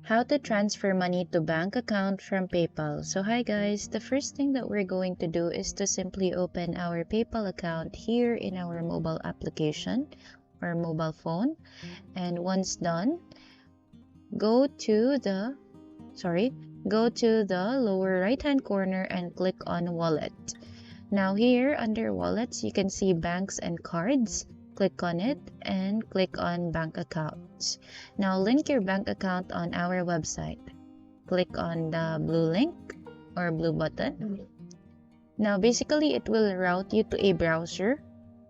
How to transfer money to bank account from PayPal. So hi guys, the first thing that we're going to do is to simply open our PayPal account here in our mobile application or mobile phone. And once done, go to the lower right hand corner and click on wallet. Now here under wallets, you can see banks and cards. Click on it and click on bank accounts. Now link your bank account on our website. Click on the blue link or blue button. Now basically it will route you to a browser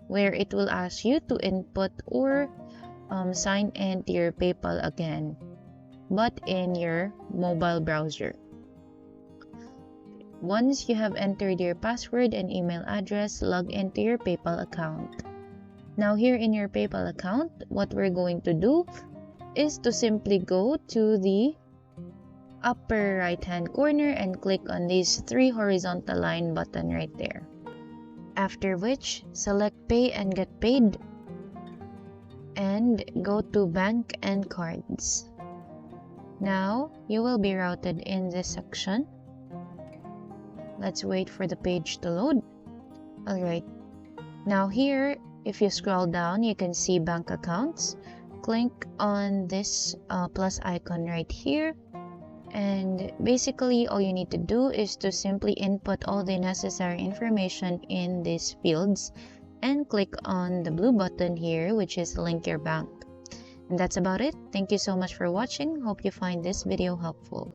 where it will ask you to input or sign in to your PayPal again, but in your mobile browser. Once you have entered your password and email address, log into your PayPal account. Now here in your PayPal account, what we're going to do is to simply go to the upper right hand corner and click on these three horizontal line button right there. After which, select pay and get paid and go to bank and cards. Now you will be routed in this section. Let's wait for the page to load. Alright, now here if you scroll down, you can see bank accounts. Click on this plus icon right here. And basically all you need to do is to simply input all the necessary information in these fields and click on the blue button here, which is link your bank. And that's about it. Thank you so much for watching. Hope you find this video helpful.